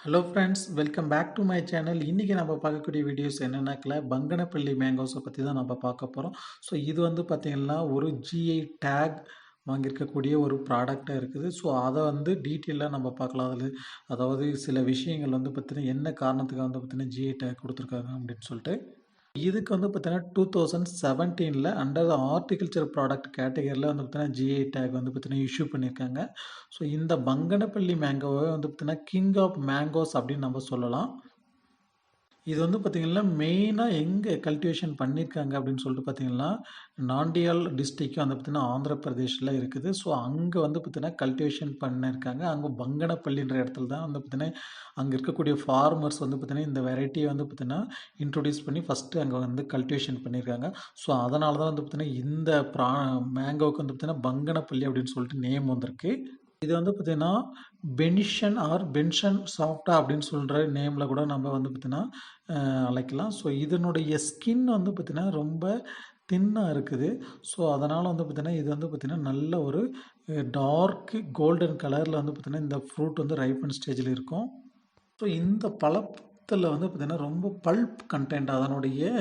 Hello friends, welcome back to my channel. இன்றைக்கி நம்ம பார்க்கக்கூடிய வீடியோஸ் என்னென்னாக்கில் பங்கனப்பள்ளி மேங்கோஸை பற்றி தான் நம்ம பார்க்க போகிறோம். ஸோ இது வந்து பார்த்திங்கன்னா ஒரு ஜிஐ டேக் வாங்கியிருக்கக்கூடிய ஒரு ப்ராடக்டாக இருக்குது. ஸோ அதை வந்து டீட்டெயிலாக நம்ம பார்க்கலாம். அதாவது சில விஷயங்கள் வந்து பார்த்திங்கன்னா என்ன காரணத்துக்காக வந்து பார்த்திங்கன்னா ஜிஐ டேக் கொடுத்துருக்காங்க அப்படின்னு சொல்லிட்டு. இதுக்கு வந்து பார்த்தீங்கன்னா 2017 அண்டர் த ஹார்டிகல்ச்சர் ப்ராடக்ட் கேட்டகரியில் வந்து பார்த்தீங்கன்னா ஜிஐ டேக் வந்து பார்த்தீங்கன்னா இஷ்யூ பண்ணியிருக்காங்க. ஸோ இந்த பங்கனப்பள்ளி மேங்கோவை வந்து பார்த்தீங்கன்னா கிங் ஆஃப் மேங்கோஸ் அப்படின்னு நம்ம சொல்லலாம். இது வந்து பார்த்திங்கன்னா மெயினாக எங்கே கல்டிவேஷன் பண்ணியிருக்காங்க அப்படின்னு சொல்லிட்டு பார்த்தீங்கன்னா நாண்டியால் டிஸ்ட்ரிக்ட் வந்து பார்த்திங்கன்னா ஆந்திர பிரதேஷில் இருக்குது. ஸோ அங்கே வந்து பார்த்திங்கன்னா கல்டிவேஷன் பண்ணியிருக்காங்க. அங்கே பங்கனப்பள்ளின்ற இடத்துல தான் வந்து பார்த்திங்கன்னா அங்கே இருக்கக்கூடிய ஃபார்மர்ஸ் வந்து பார்த்திங்கன்னா இந்த வெரைட்டியை வந்து பார்த்திங்கன்னா இன்ட்ரொடியூஸ் பண்ணி ஃபஸ்ட்டு அங்கே வந்து கல்டிவேஷன் பண்ணியிருக்காங்க. ஸோ அதனால தான் வந்து பார்த்திங்கன்னா இந்த மேங்கோவுக்கு வந்து பார்த்திங்கன்னா பங்கனப்பள்ளி அப்படின்னு சொல்லிட்டு நேம் வந்திருக்கு. இது வந்து பார்த்தீங்கன்னா பெனிஷன் ஆர் பென்ஷன் சாஃப்டா அப்படின்னு சொல்கிற நேமில் கூட நம்ம வந்து பார்த்தீங்கன்னா அழைக்கலாம். ஸோ இதனுடைய ஸ்கின் வந்து பார்த்திங்கன்னா ரொம்ப தின்னாக இருக்குது. ஸோ அதனால் வந்து பார்த்திங்கன்னா இது வந்து பார்த்திங்கன்னா நல்ல ஒரு டார்க் கோல்டன் கலரில் வந்து பார்த்திங்கன்னா இந்த ஃப்ரூட் வந்து ரைப்பன் ஸ்டேஜில் இருக்கும். ஸோ இந்த பழத்தில் வந்து பார்த்திங்கன்னா ரொம்ப பல்ப் கண்டென்ட், அதனுடைய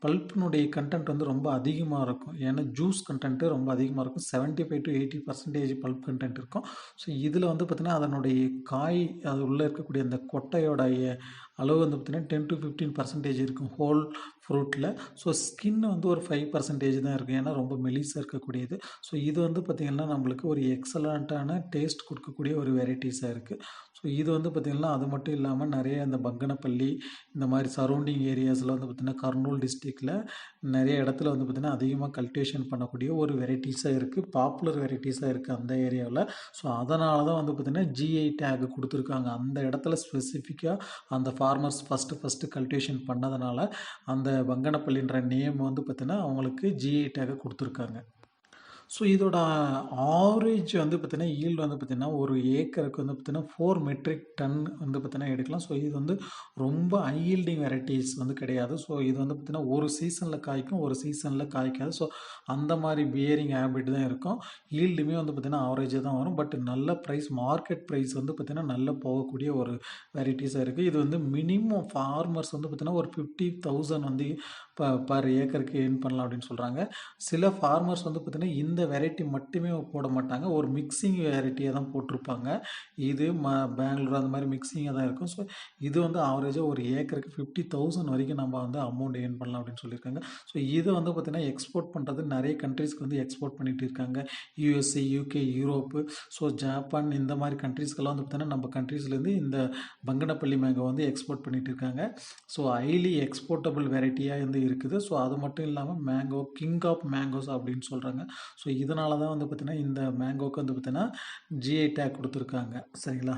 பல்ப்பினுடைய கண்டென்ட் வந்து ரொம்ப அதிகமாக இருக்கும். ஏன்னா ஜூஸ் கண்டென்ட்டு ரொம்ப அதிகமாக இருக்கும். 75 to 80% பல்ப் கண்டென்ட் இருக்கும். ஸோ இதில் வந்து பார்த்திங்கன்னா அதனுடைய காய் அது உள்ளே இருக்கக்கூடிய அந்த கொட்டையோடைய அளவு வந்து பார்த்திங்கன்னா 10 to 15% இருக்கும் ஹோல் ஃப்ரூட்டில். ஸோ ஸ்கின் வந்து ஒரு 5% தான் இருக்கும். ஏன்னா ரொம்ப மெலிசாக இருக்கக்கூடியது. ஸோ இது வந்து பார்த்திங்கன்னா நம்மளுக்கு ஒரு எக்ஸலண்ட்டான டேஸ்ட் கொடுக்கக்கூடிய ஒரு வெரைட்டிஸாக இருக்குது. ஸோ இது வந்து பார்த்திங்கன்னா அது மட்டும் இல்லாமல் நிறைய இந்த பங்கனப்பள்ளி இந்த மாதிரி சரௌண்டிங் ஏரியாஸில் வந்து பார்த்திங்கன்னா கர்னூல் டிஸ்ட்ரிக்டில் நிறைய இடத்துல வந்து பார்த்திங்கன்னா அதிகமாக கல்டிவேஷன் பண்ணக்கூடிய ஒரு வெரைட்டிஸாக இருக்குது. பாப்புலர் வெரைட்டிஸாக இருக்குது அந்த ஏரியாவில். ஸோ அதனால தான் வந்து பார்த்திங்கன்னா ஜிஐ டேக் கொடுத்துருக்காங்க. அந்த இடத்துல ஸ்பெசிஃபிக்காக அந்த ஃபார்மர்ஸ் ஃபஸ்ட்டு கல்டிவேஷன் பண்ணதுனால அந்த பங்கனப்பள்ளின்ற நேம் வந்து பார்த்திங்கன்னா அவங்களுக்கு ஜிஐ டேக்கை கொடுத்துருக்காங்க. ஸோ இதோட ஆவரேஜ் வந்து பார்த்திங்கன்னா ஈல்டு வந்து பார்த்திங்கன்னா ஒரு ஏக்கருக்கு வந்து பார்த்திங்கன்னா 4 மெட்ரிக் டன் வந்து பார்த்திங்கன்னா எடுக்கலாம். ஸோ இது வந்து ரொம்ப ஹை ஈல்டிங் வெரைட்டிஸ் வந்து கிடையாது. ஸோ இது வந்து பார்த்திங்கன்னா ஒரு சீசனில் காய்க்கும், ஒரு சீசனில் காய்க்காது. ஸோ அந்த மாதிரி பியரிங் ஹேபிட் தான் இருக்கும். ஈல்டுமே வந்து பார்த்திங்கன்னா ஆவரேஜாக தான் வரும். பட் நல்ல ப்ரைஸ், மார்க்கெட் ப்ரைஸ் வந்து பார்த்திங்கன்னா நல்ல போகக்கூடிய ஒரு வெரைட்டிஸாக இருக்குது. இது வந்து மினிமம் ஃபார்மர்ஸ் வந்து பார்த்திங்கன்னா ஒரு 50,000 வந்து பர் ஏக்கருக்கு ஏர்ன் பண்ணலாம் அப்படின்னு சொல்கிறாங்க. சில ஃபார்மர்ஸ் வந்து பார்த்திங்கன்னா இந்த வெரைட்டி மட்டுமே போட மாட்டாங்க. ஒரு மிக்சிங் வெரைட்டியாக தான் போட்டிருப்பாங்க. இது பெங்களூர் அந்த மாதிரி மிக்சிங்காக தான் இருக்கும். ஸோ இது வந்து ஆவரேஜாக ஒரு ஏக்கருக்கு 50,000 வரைக்கும் நம்ம வந்து அமௌண்ட் ஏர்ன் பண்ணலாம் அப்படின்னு சொல்லியிருக்காங்க. ஸோ இதை வந்து பார்த்திங்கன்னா எக்ஸ்போர்ட் பண்ணுறது நிறைய கண்ட்ரீஸ்க்கு வந்து எக்ஸ்போர்ட் பண்ணிகிட்டு இருக்காங்க. USA, UK, Europe, so Japan இந்த மாதிரி கண்ட்ரீஸ்க்கெல்லாம் வந்து பார்த்திங்கன்னா நம்ம கண்ட்ரீஸ்லேருந்து இந்த பங்கனப்பள்ளி மேங்கோ வந்து எக்ஸ்போர்ட் பண்ணிகிட்டு இருக்காங்க. ஸோ ஹைலி எக்ஸ்போர்ட்டபிள் வெரைட்டியாக வந்து இருக்குது. ஸோ அது மட்டும் இல்லாமல் மேங்கோ கிங் ஆஃப் மேங்கோஸ் அப்படின்னு சொல்கிறாங்க. ஸோ இதனால தான் வந்து பார்த்திங்கன்னா இந்த மேங்கோக்கு வந்து பார்த்திங்கன்னா ஜிஐ டேக் கொடுத்துருக்காங்க. சரிங்களா?